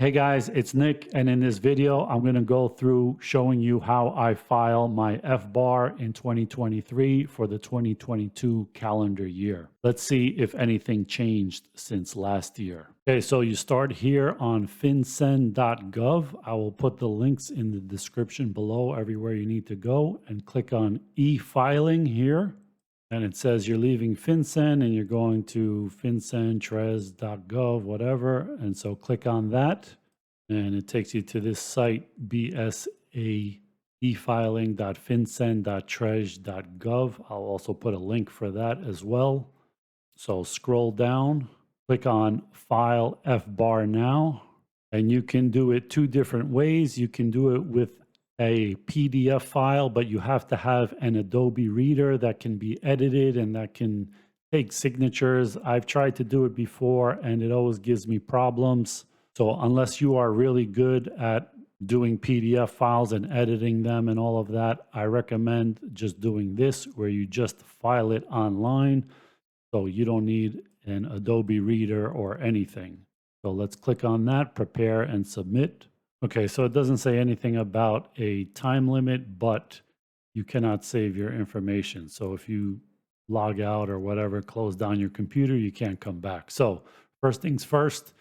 Hey guys, it's Nick, and in this video, I'm going to go through showing you how I file my FBAR in 2023 for the 2022 calendar year. Let's see if anything changed since last year. Okay, so you start here on FinCEN.gov. I will put the links in the description below everywhere you need to go and click on e-filing here. And it says you're leaving FinCEN and you're going to FinCEN, Trez.gov, whatever. And so click on that. And it takes you to this site, bsaefiling.fincen.trez.gov. I'll also put a link for that as well. So scroll down, click on File FBAR Now. And you can do it two different ways. You can do it with a PDF file, but you have to have an Adobe Reader that can be edited and that can take signatures. I've tried to do it before and it always gives me problems. So unless you are really good at doing PDF files and editing them and all of that, I recommend just doing this where you just file it online. So you don't need an Adobe Reader or anything. So let's click on that, prepare and submit. Okay, so it doesn't say anything about a time limit, but you cannot save your information. So if you log out or whatever, close down your computer, you can't come back. So first things first,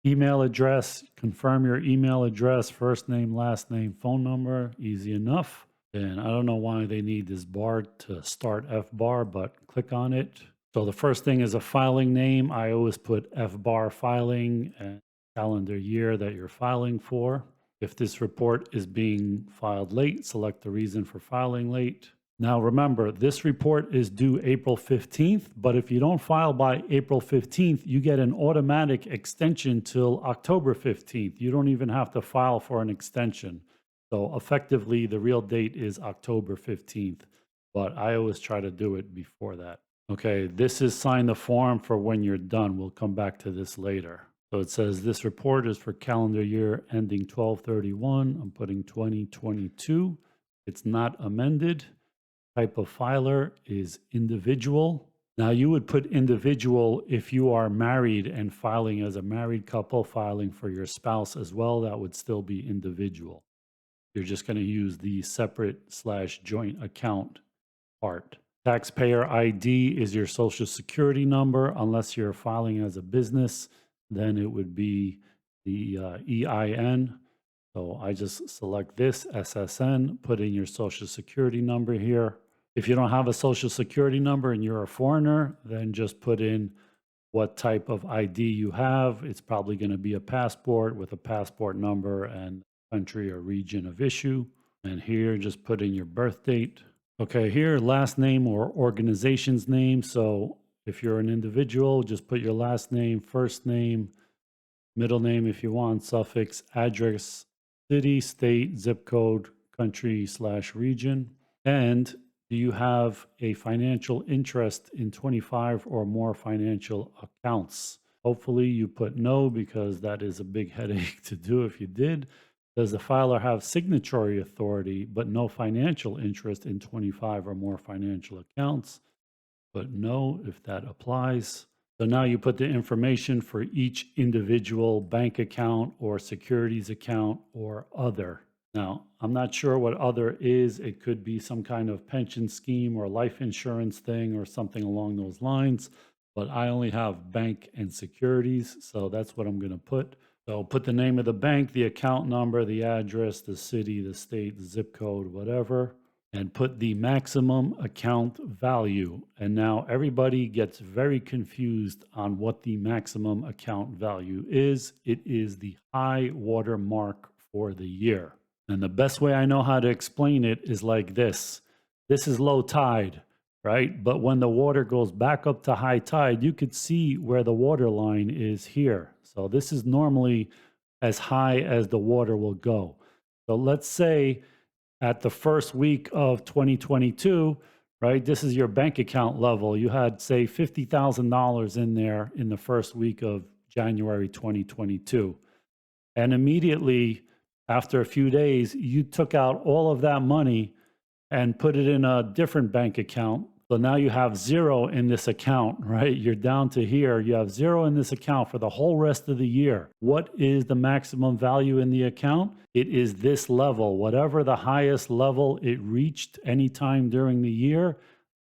email address, confirm your email address, first name, last name, phone number, easy enough. And I don't know why they need this bar to start FBAR, but click on it. So the first thing is a filing name. I always put FBAR filing and calendar year that you're filing for. If this report is being filed late, select the reason for filing late. Now remember, this report is due April 15th, but if you don't file by April 15th, you get an automatic extension till October 15th. You don't even have to file for an extension. So effectively, the real date is October 15th, but I always try to do it before that. Okay, this is sign the form for when you're done. We'll come back to this later. So it says this report is for calendar year ending 12/31. I'm putting 2022. It's not amended. Type of filer is individual. Now you would put individual if you are married and filing as a married couple, filing for your spouse as well, that would still be individual. You're just going to use the separate/joint account part. Taxpayer ID is your social security number. Unless you're filing as a business, then it would be the EIN. So I just select this SSN, put in your social security number here. If you don't have a social security number and you're a foreigner, then just put in what type of ID you have. It's probably going to be a passport with a passport number and country or region of issue. And here, just put in your birth date. Okay, here, last name or organization's name. So if you're an individual, just put your last name, first name, middle name if you want, suffix, address, city, state, zip code, country/region. And do you have a financial interest in 25 or more financial accounts? Hopefully you put no, because that is a big headache to do if you did. Does the filer have signatory authority but no financial interest in 25 or more financial accounts? Put no if that applies. So now you put the information for each individual bank account or securities account or other. Now, I'm not sure what other is. It could be some kind of pension scheme or life insurance thing or something along those lines, but I only have bank and securities, so that's what I'm going to put. So put the name of the bank, the account number, the address, the city, the state, the zip code, whatever, and put the maximum account value. And now everybody gets very confused on what the maximum account value is. It is the high water mark for the year. And the best way I know how to explain it is like this. This is low tide, right? But when the water goes back up to high tide, you could see where the water line is here. So this is normally as high as the water will go. So let's say at the first week of 2022, right, this is your bank account level. You had, say, $50,000 in there in the first week of January 2022. And immediately after a few days, you took out all of that money and put it in a different bank account, So now you have zero in this account, right? You're down to here. You have zero in this account for the whole rest of the year. What is the maximum value in the account? It is this level. Whatever the highest level it reached anytime during the year,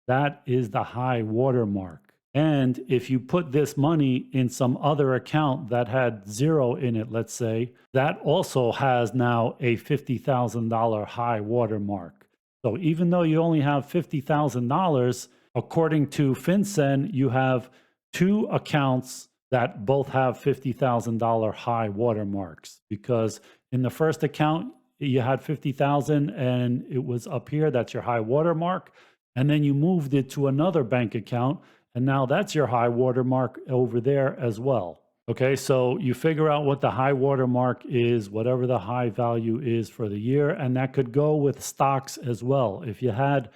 that is the high watermark. And if you put this money in some other account that had zero in it, let's say, that also has now a $50,000 high watermark. So even though you only have $50,000, according to FinCEN, you have two accounts that both have $50,000 high watermarks, because in the first account, you had 50,000 and it was up here, that's your high watermark. And then you moved it to another bank account, and now that's your high watermark over there as well. Okay, so you figure out what the high watermark is, whatever the high value is for the year, and that could go with stocks as well. If you had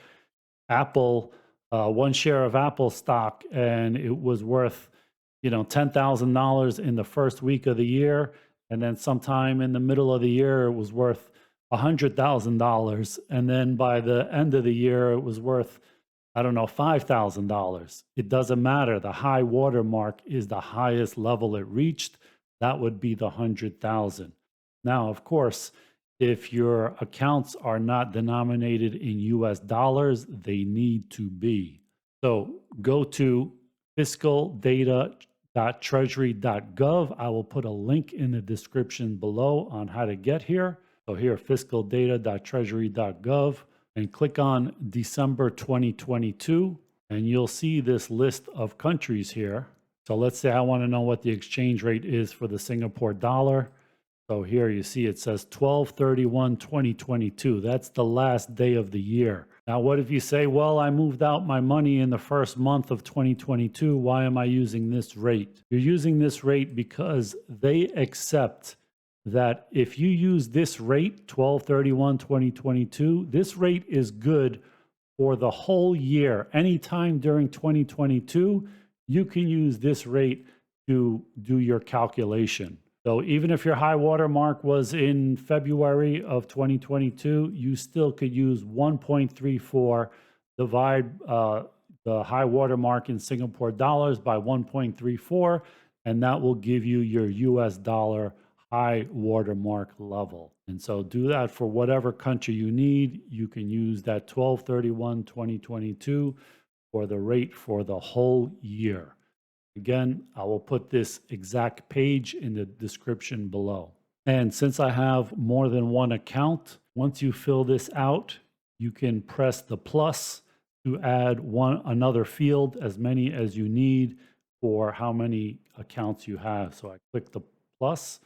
Apple, one share of Apple stock, and it was worth, $10,000 in the first week of the year, and then sometime in the middle of the year, it was worth $100,000, and then by the end of the year, it was worth, I don't know, $5,000. It doesn't matter. The high watermark is the highest level it reached. That would be the 100,000. Now, of course, if your accounts are not denominated in US dollars, they need to be. So go to fiscaldata.treasury.gov. I will put a link in the description below on how to get here. So here, fiscaldata.treasury.gov. And click on December 2022, and you'll see this list of countries here. So let's say I want to know what the exchange rate is for the Singapore dollar. So here you see it says 12/31/2022. That's the last day of the year. Now, what if you say, well, I moved out my money in the first month of 2022. Why am I using this rate? You're using this rate because they accept that if you use this rate, 12/31/2022, this rate is good for the whole year. Anytime during 2022, you can use this rate to do your calculation. So even if your high water mark was in February of 2022, you still could use 1.34, divide the high water mark in Singapore dollars by 1.34, and that will give you your US dollar high watermark level. And so do that for whatever country you need. You can use that 12/31/2022 for the rate for the whole year. Again, I will put this exact page in the description below. And since I have more than one account, once you fill this out, you can press the plus to add another field, as many as you need for how many accounts you have. So I click the plus,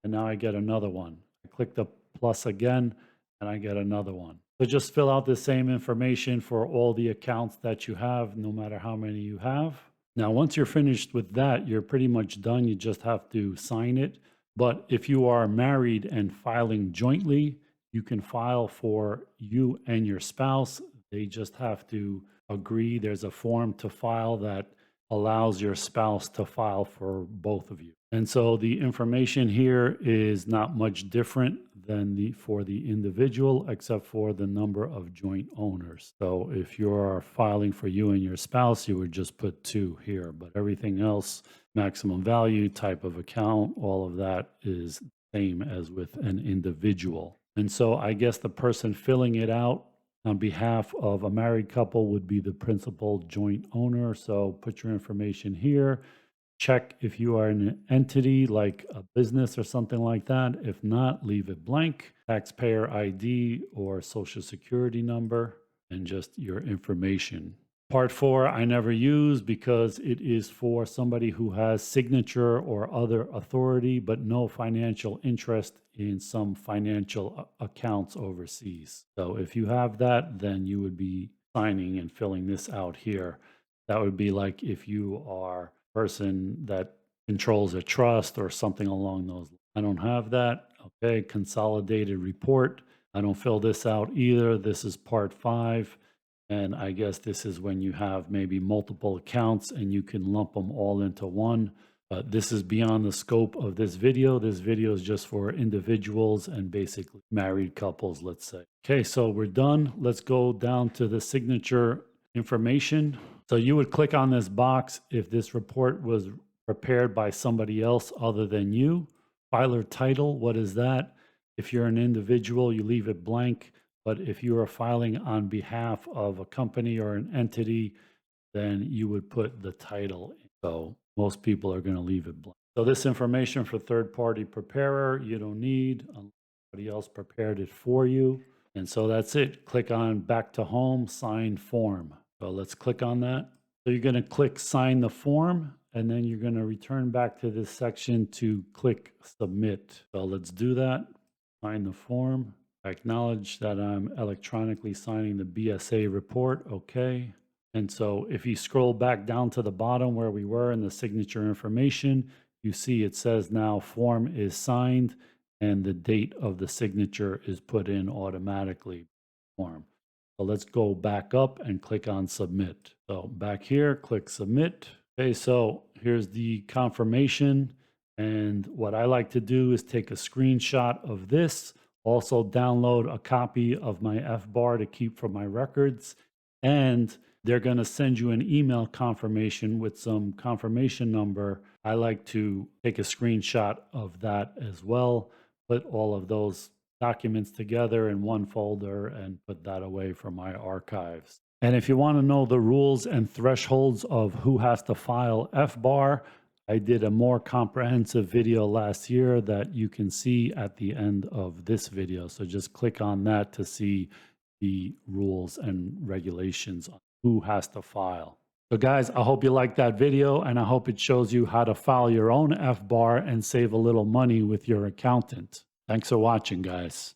and now I get another one. I click the plus again, and I get another one. So just fill out the same information for all the accounts that you have, no matter how many you have. Now, once you're finished with that, you're pretty much done. You just have to sign it. But if you are married and filing jointly, you can file for you and your spouse. They just have to agree. There's a form to file that allows your spouse to file for both of you. And so the information here is not much different than for the individual, except for the number of joint owners. So if you're filing for you and your spouse, you would just put 2 here, but everything else, maximum value, type of account, all of that is the same as with an individual. And so I guess the person filling it out on behalf of a married couple would be the principal joint owner. So put your information here. Check if you are an entity like a business or something like that. If not, leave it blank. Taxpayer ID or social security number, and just your information. Part 4, I never use because it is for somebody who has signature or other authority, but no financial interest in some financial accounts overseas. So if you have that, then you would be signing and filling this out here. That would be like if you are a person that controls a trust or something along those lines. I don't have that. Okay, consolidated report. I don't fill this out either. This is part 5. And I guess this is when you have maybe multiple accounts and you can lump them all into one. But this is beyond the scope of this video. This video is just for individuals and basically married couples, let's say. Okay, so we're done. Let's go down to the signature information. So you would click on this box if this report was prepared by somebody else other than you. Filer title, what is that? If you're an individual, you leave it blank. But if you are filing on behalf of a company or an entity, then you would put the title. So most people are going to leave it blank. So this information for third-party preparer, you don't need unless somebody else prepared it for you. And so that's it. Click on back to home, sign form. So let's click on that. So you're going to click sign the form, and then you're going to return back to this section to click submit. So let's do that. Sign the form. I acknowledge that I'm electronically signing the BSA report. Okay. And so if you scroll back down to the bottom where we were in the signature information, you see it says now form is signed and the date of the signature is put in automatically. Form. So let's go back up and click on submit. So back here, click submit. Okay, so here's the confirmation. And what I like to do is take a screenshot of this, also download a copy of my FBAR to keep for my records. And they're going to send you an email confirmation with some confirmation number. I like to take a screenshot of that as well, put all of those documents together in one folder and put that away from my archives. And if you want to know the rules and thresholds of who has to file FBAR, I did a more comprehensive video last year that you can see at the end of this video. So just click on that to see the rules and regulations on who has to file. So guys, I hope you liked that video, and I hope it shows you how to file your own FBAR and save a little money with your accountant. Thanks for watching, guys.